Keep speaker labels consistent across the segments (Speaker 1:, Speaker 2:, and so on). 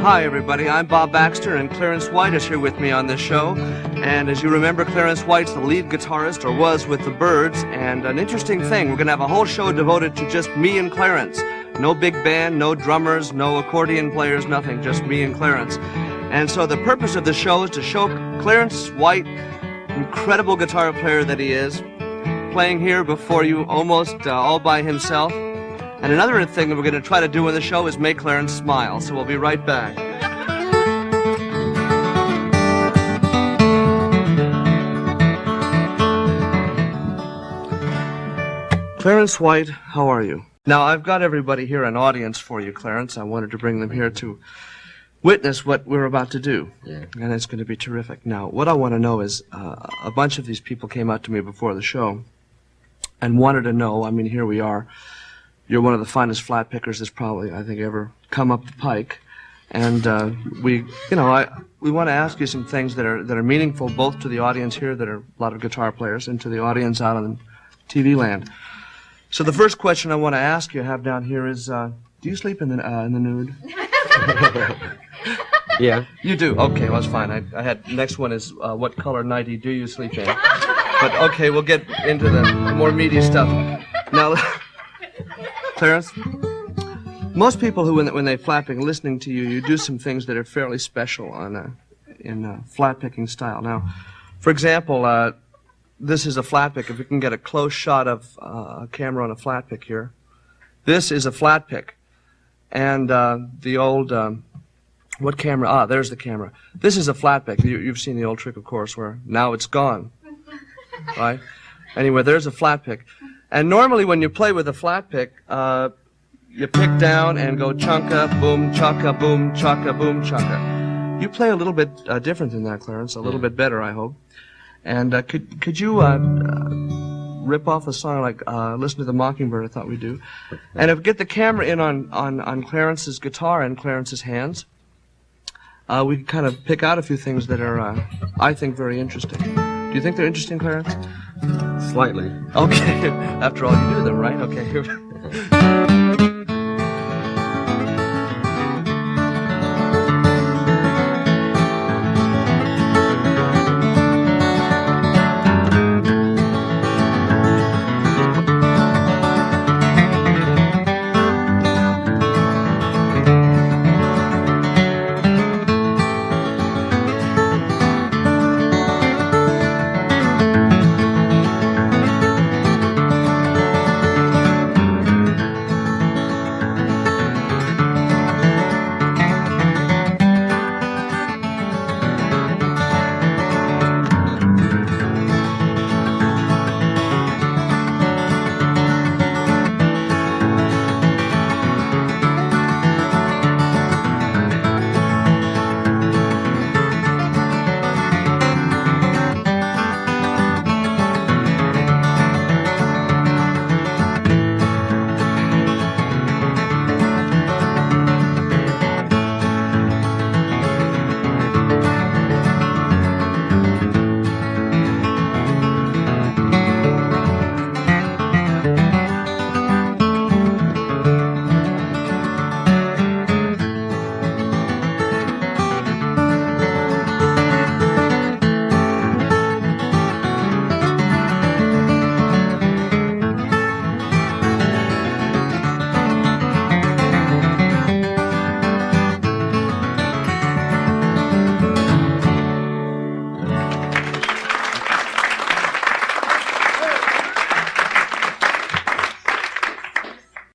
Speaker 1: Hi, everybody. I'm Bob Baxter, and Clarence White is here with me on this show. And as you remember, Clarence White's the lead guitarist, or was, with the Byrds. And an interesting thing, we're going to have a whole show devoted to just me and Clarence. No big band, no drummers, no accordion players, nothing, just me and Clarence. And so the purpose of the show is to show Clarence White, incredible guitar player that he is, playing here before you almost all by himself. And another thing that we're going to try to do in the show is make Clarence smile, so we'll be right back. Clarence White, how are you? Now, I've got everybody here, an audience for you, Clarence. I wanted to bring them here to witness what we're about to do, and it's going to be terrific. Now, what I want to know is, a bunch of these people came out to me before the show and wanted to know, I mean, here we are. You're one of the finest flat pickers that's probably, I think, ever come up the pike. And we want to ask you some things that are meaningful both to the audience here, that are a lot of guitar players, and to the audience out on TV land. So the first question I want to ask you, have down here is, do you sleep in the nude?
Speaker 2: Yeah.
Speaker 1: You do? Okay, well, that's fine. I had, next one is, what color nightie do you sleep in? But okay, we'll get into the more meaty stuff. Now, Clarence, most people who, when they're flat-picking, listening to you, you do some things that are fairly special in flat-picking style. Now, for example, this is a flat-pick. If we can get a close shot of a camera on a flat-pick here. This is a flat-pick. And the old, what camera? Ah, there's the camera. This is a flat-pick. You've seen the old trick, of course, where now it's gone. Right? Anyway, there's a flat-pick. And normally when you play with a flat pick, you pick down and go chunka, boom, chaka, boom, chaka, boom, chaka. You play a little bit different than that, Clarence, a little bit better, I hope. And could you rip off a song like Listen to the Mockingbird, I thought we'd do. And if we get the camera in on Clarence's guitar and Clarence's hands, we can kind of pick out a few things that are, I think, very interesting. Do you think they're interesting, Clarence?
Speaker 2: Slightly.
Speaker 1: Okay. After all, you do them, right? Okay.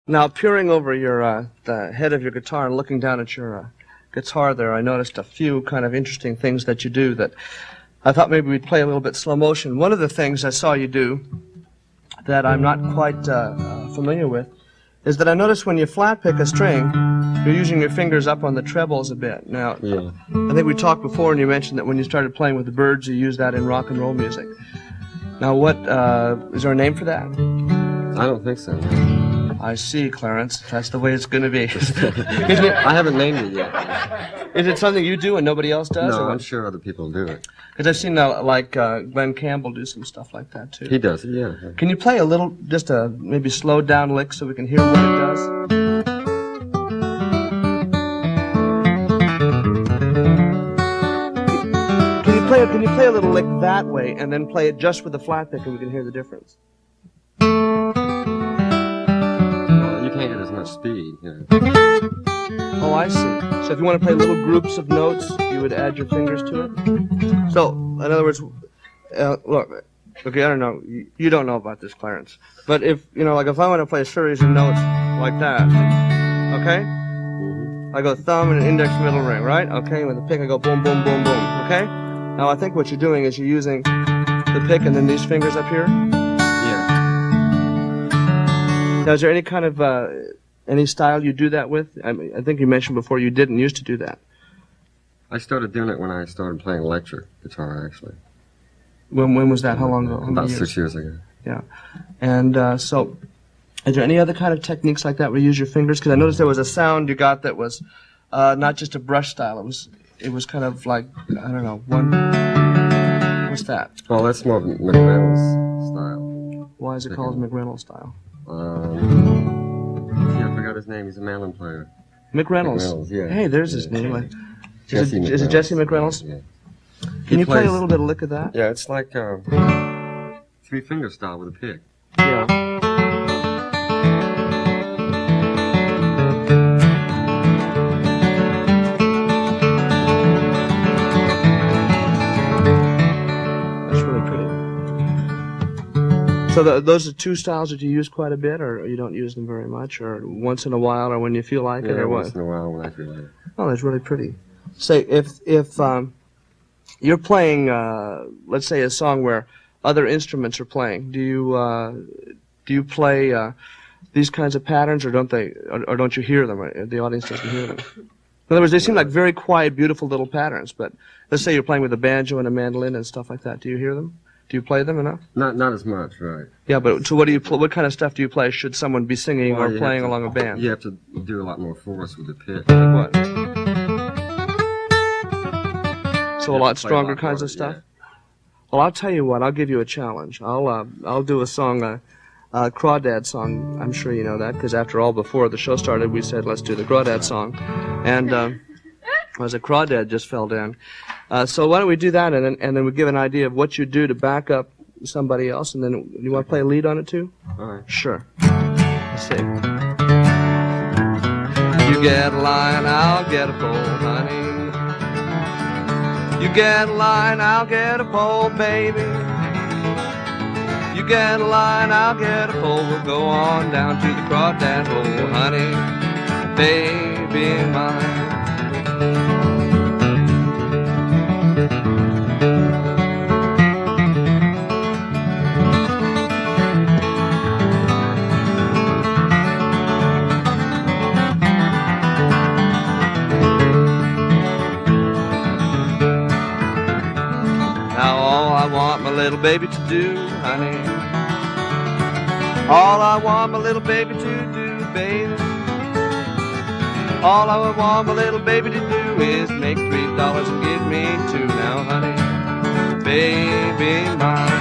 Speaker 1: Now, peering over your the head of your guitar and looking down at your guitar there, I noticed a few kind of interesting things that you do that I thought maybe we'd play a little bit slow motion. One of the things I saw you do that I'm not quite familiar with is that I noticed when you flat pick a string, you're using your fingers up on the trebles a bit. Now, I think we talked before and you mentioned that when you started playing with the Byrds, you used that in rock and roll music. Now, what is there a name for that?
Speaker 2: I don't think so.
Speaker 1: I see, Clarence. That's the way it's going to be.
Speaker 2: I haven't named it yet.
Speaker 1: Is it something you do and nobody else does?
Speaker 2: No, I'm sure other people do it.
Speaker 1: Because I've seen like Glenn Campbell do some stuff like that too.
Speaker 2: He does, yeah.
Speaker 1: Can you play a little, just a maybe slowed down lick so we can hear what it does? can you play a little lick that way and then play it just with the flat pick and we can hear the difference?
Speaker 2: Well, you can't get as much speed, you know.
Speaker 1: Oh, I see. So if you want to play little groups of notes, you would add your fingers to it? So, in other words, look, okay, I don't know, you don't know about this, Clarence, but if, you know, like if I want to play a series of notes like that, okay? I go thumb and an index middle ring, right? Okay, with the pick I go boom, boom, boom, boom, okay? Now I think what you're doing is you're using the pick and then these fingers up here.
Speaker 2: Yeah.
Speaker 1: Now is there any kind of, any style you do that with? I mean, I think you mentioned before you didn't used to do that.
Speaker 2: I started doing it when I started playing electric guitar, actually.
Speaker 1: When was that? How long ago? How many
Speaker 2: About
Speaker 1: years?
Speaker 2: 6 years ago.
Speaker 1: Yeah. And so, is there any other kind of techniques like that where you use your fingers? Because I noticed there was a sound you got that was not just a brush style. It was kind of like, I don't know, what's that?
Speaker 2: Well, that's more of McReynolds style.
Speaker 1: Why is it called McReynolds style?
Speaker 2: Yeah, I forgot his name. He's a mandolin player.
Speaker 1: McReynolds.
Speaker 2: Yeah.
Speaker 1: Hey, there's his name. Is
Speaker 2: Jesse
Speaker 1: it Jesse McReynolds?
Speaker 2: Yeah.
Speaker 1: Can you play
Speaker 2: plays-
Speaker 1: a little bit of lick of that?
Speaker 2: Yeah, it's like three-finger style with a pick.
Speaker 1: Yeah. That's really pretty. So those are two styles that you use quite a bit, or you don't use them very much, or once in a while, or when you feel like it, or what?
Speaker 2: Once in a while when I feel like it.
Speaker 1: Oh, that's really pretty. Say, if you're playing, let's say, a song where other instruments are playing, do you play these kinds of patterns, or don't you hear them? Or the audience doesn't hear them. In other words, they seem like very quiet, beautiful little patterns. But let's say you're playing with a banjo and a mandolin and stuff like that. Do you hear them? Do you play them enough?
Speaker 2: Not as much, right?
Speaker 1: Yeah, but so what do you what kind of stuff do you play? Should someone be singing
Speaker 2: Well,
Speaker 1: or
Speaker 2: you
Speaker 1: playing
Speaker 2: have to-
Speaker 1: along a band?
Speaker 2: You have to do a lot more force with the pick.
Speaker 1: Like what? So a
Speaker 2: You
Speaker 1: lot
Speaker 2: have to play
Speaker 1: stronger
Speaker 2: lot
Speaker 1: kinds
Speaker 2: more,
Speaker 1: of stuff.
Speaker 2: yeah.
Speaker 1: Well, I'll tell you what. I'll give you a challenge. I'll do a song, Crawdad Song. I'm sure you know that because after all, before the show started, we said let's do the Crawdad Song, and was a crawdad just fell down. So why don't we do that, and then we give an idea of what you do to back up somebody else, and then you want to play a lead on it too?
Speaker 2: All right.
Speaker 1: Sure. Let's see. You get a line, I'll get a pole, honey. You get a line, I'll get a pole, baby. You get a line, I'll get a pole. We'll go on down to the crawdad hole, honey, baby mine. Now all I want my little baby to do, honey, all I want my little baby to do, baby, all I want my little baby to do is make $3 and give me two. Now, honey, baby mine.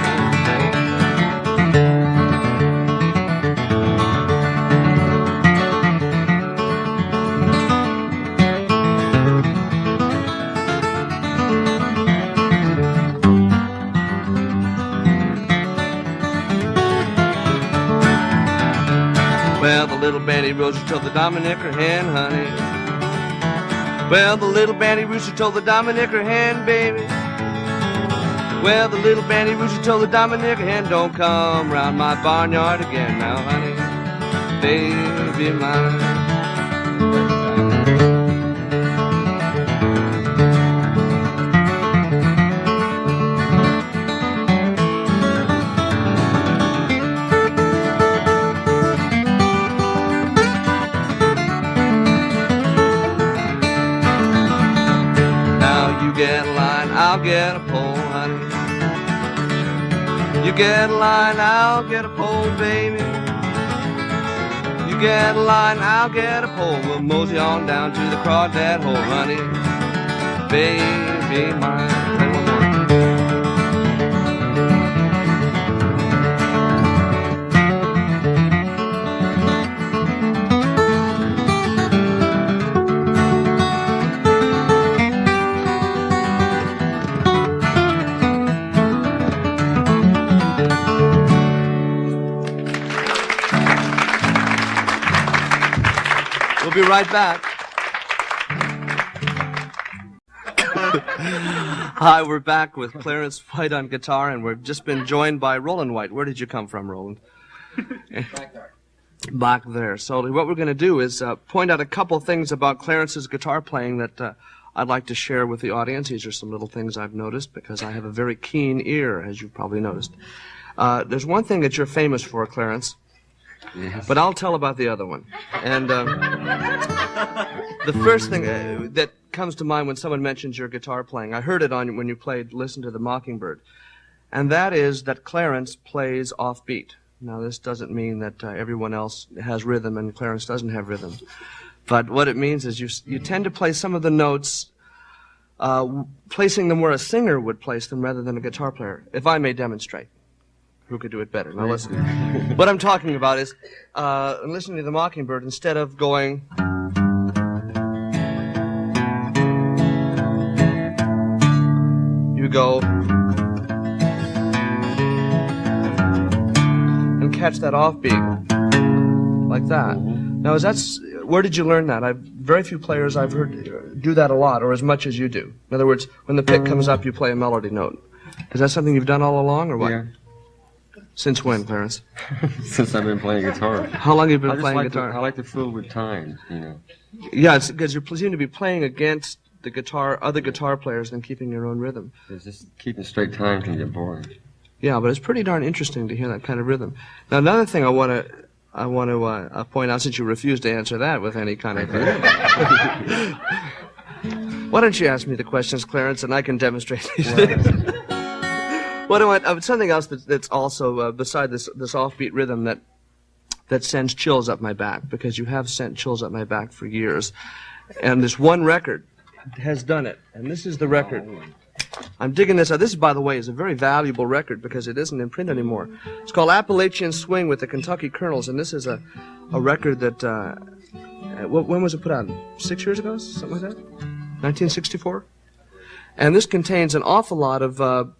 Speaker 1: Well, the little bandy rooster told the Dominicker hen, honey. Well, the little bandy rooster told the Dominicker hen, baby. Well, the little bandy rooster told the Dominicker hen, don't come round my barnyard again now, honey, baby mine. You get a line, I'll get a pole, honey. You get a line, I'll get a pole, baby. You get a line, I'll get a pole. We'll mosey on down to the crawdad hole, honey, baby mine. Play one more. right back. Hi, we're back with Clarence White on guitar, and we've just been joined by Roland White. Where did you come from, Roland?
Speaker 3: Back there.
Speaker 1: Back there. So what we're going to do is point out a couple things about Clarence's guitar playing that I'd like to share with the audience. These are some little things I've noticed because I have a very keen ear, as you've probably noticed. There's one thing that you're famous for, Clarence,
Speaker 2: Yes.
Speaker 1: but I'll tell about the other one. And the first thing that comes to mind when someone mentions your guitar playing, I heard it on when you played Listen to the Mockingbird, and that is that Clarence plays offbeat. Now, this doesn't mean that everyone else has rhythm and Clarence doesn't have rhythm, but what it means is you tend to play some of the notes, placing them where a singer would place them rather than a guitar player. If I may demonstrate, who could do it better? Now listen. What I'm talking about is, listening to the Mockingbird, instead of going, you go and catch that offbeat like that. Now, where did you learn that? Very few players I've heard do that a lot, or as much as you do. In other words, when the pick comes up, you play a melody note. Is that something you've done all along, or what?
Speaker 2: Yeah.
Speaker 1: Since when, Clarence?
Speaker 2: Since I've been playing guitar.
Speaker 1: How long have you been
Speaker 2: I just
Speaker 1: playing
Speaker 2: like
Speaker 1: guitar?
Speaker 2: I like to fool with time, you know.
Speaker 1: Yeah, it's because you seem to be playing against the other guitar players than keeping your own rhythm.
Speaker 2: It's just keeping straight time can get boring.
Speaker 1: Yeah, but it's pretty darn interesting to hear that kind of rhythm. Now, another thing I want to point out, since you refused to answer that with any kind of why don't you ask me the questions, Clarence, and I can demonstrate these things. Something else that's also beside this offbeat rhythm that sends chills up my back, because you have sent chills up my back for years, and this one record has done it, and this is the record. I'm digging this out. This, by the way, is a very valuable record because it isn't in print anymore. It's called Appalachian Swing with the Kentucky Colonels, and this is a record that, when was it put out? 6 years ago? Something like that? 1964? And this contains an awful lot of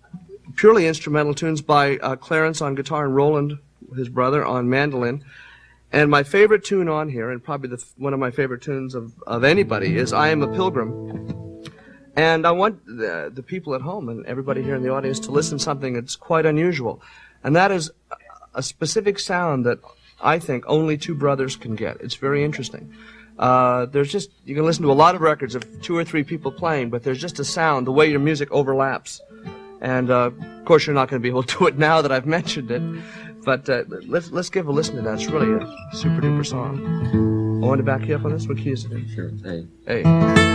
Speaker 1: purely instrumental tunes by Clarence on guitar and Roland, his brother, on mandolin. And my favorite tune on here, and probably one of my favorite tunes of anybody, is I Am a Pilgrim. And I want the people at home and everybody here in the audience to listen to something that's quite unusual. And that is a specific sound that I think only two brothers can get. It's very interesting. You can listen to a lot of records of 2 or 3 people playing, but there's just a sound, the way your music overlaps. And, of course, you're not going to be able to do it now that I've mentioned it. But let's give a listen to that. It's really a super-duper song. I want to back you up on this. What key is it in?
Speaker 2: Sure, hey.
Speaker 1: A.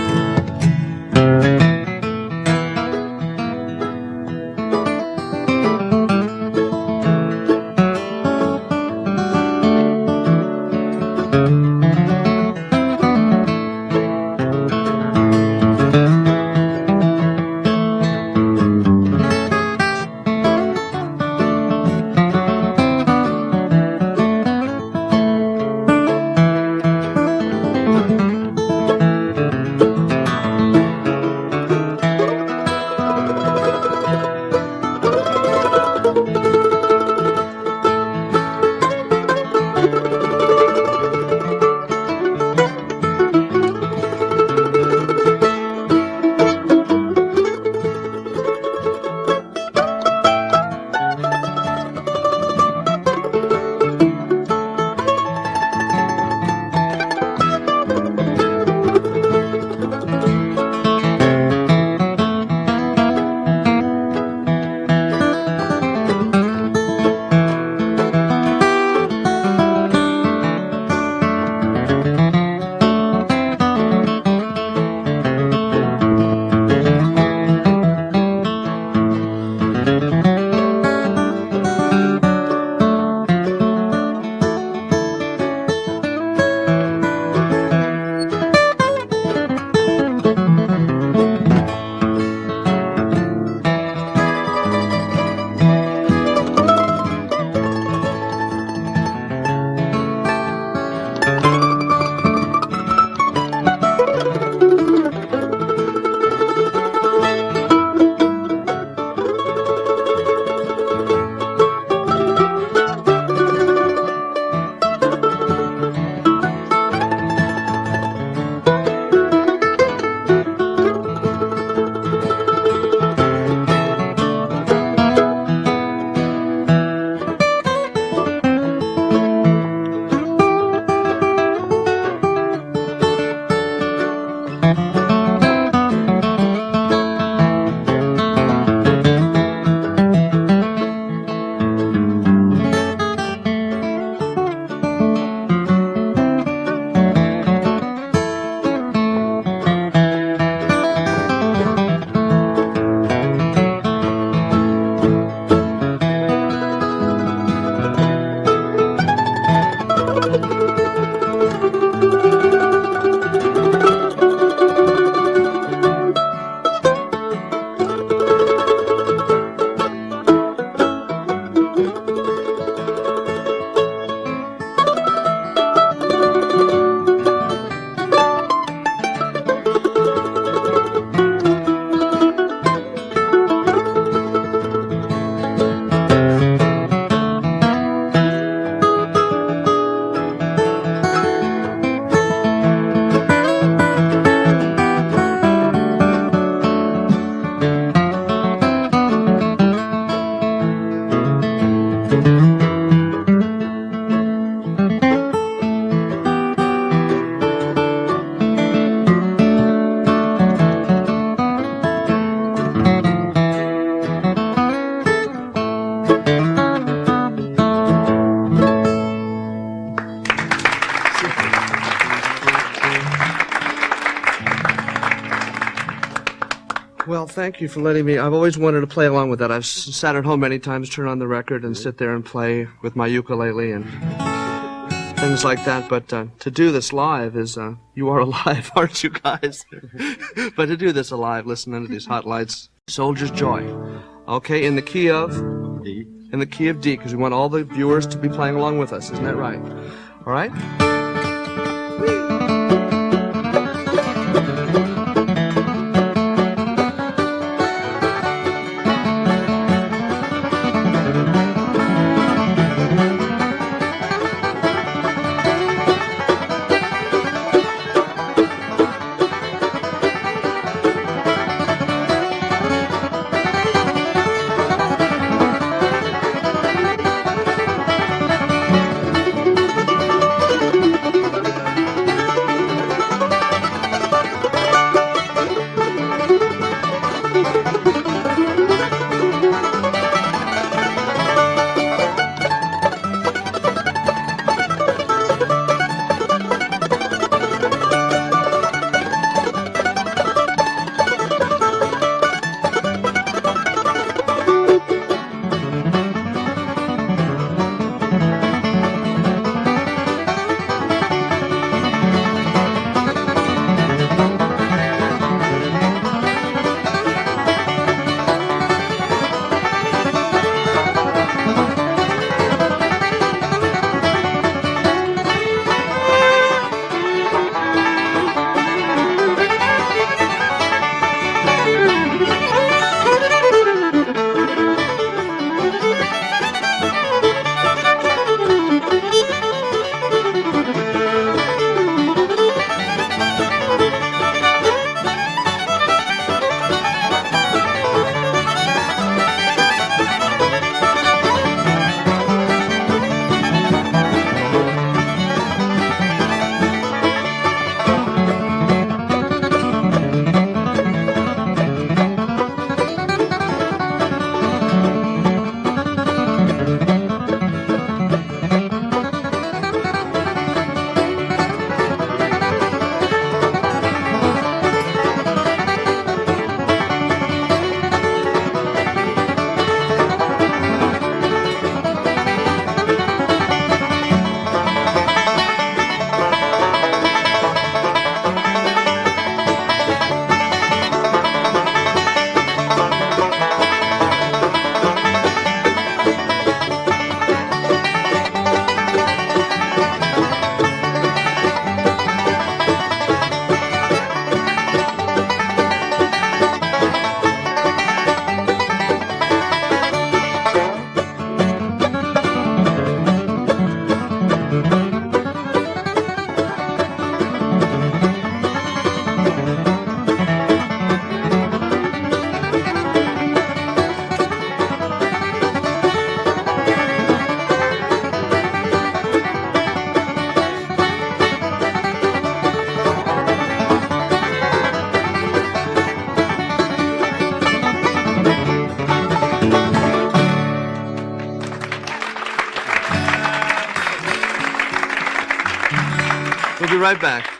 Speaker 1: Well, thank you for letting me. I've always wanted to play along with that. I've sat at home many times, turn on the record, and sit there and play with my ukulele and things like that. But to do this live is, you are alive, aren't you guys? But to do this alive, listen under these hot lights, Soldier's Joy. Okay, in the key of?
Speaker 2: D.
Speaker 1: In the key of D, because we want all the viewers to be playing along with us. Isn't that right? All right? We'll be right back.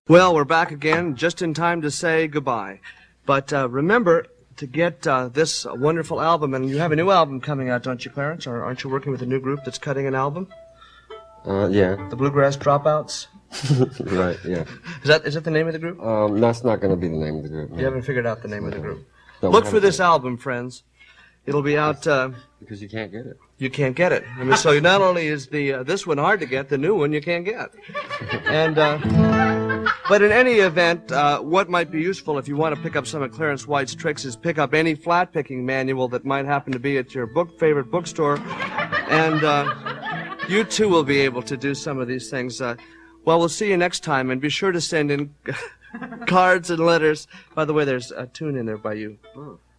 Speaker 1: Well, we're back again just in time to say goodbye. But remember to get this wonderful album, and you have a new album coming out, don't you, Clarence? Or aren't you working with a new group that's cutting an album?
Speaker 2: Yeah.
Speaker 1: The Bluegrass Dropouts?
Speaker 2: Right, yeah.
Speaker 1: Is that the name of the group?
Speaker 2: That's not going to be the name of the group. No.
Speaker 1: You haven't figured out the name of the group.
Speaker 2: No,
Speaker 1: Look for this album, friends. It'll be out...
Speaker 2: because you can't get it.
Speaker 1: You can't get it. I mean, so not only is this one hard to get, the new one you can't get. And but in any event, what might be useful if you want to pick up some of Clarence White's tricks is pick up any flat picking manual that might happen to be at your favorite bookstore, and you too will be able to do some of these things. Well, we'll see you next time, and be sure to send in cards and letters. By the way, there's a tune in there by you.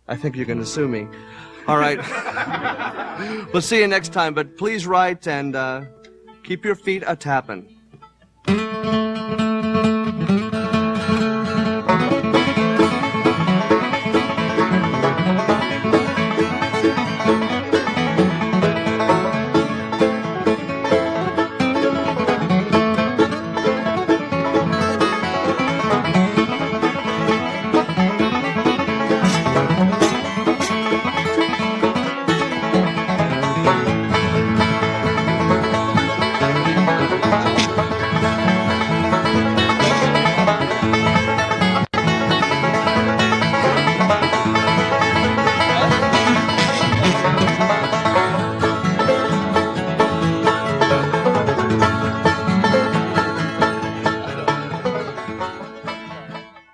Speaker 1: I think you're going to sue me. All right. We'll see you next time, but please write and keep your feet a-tappin'.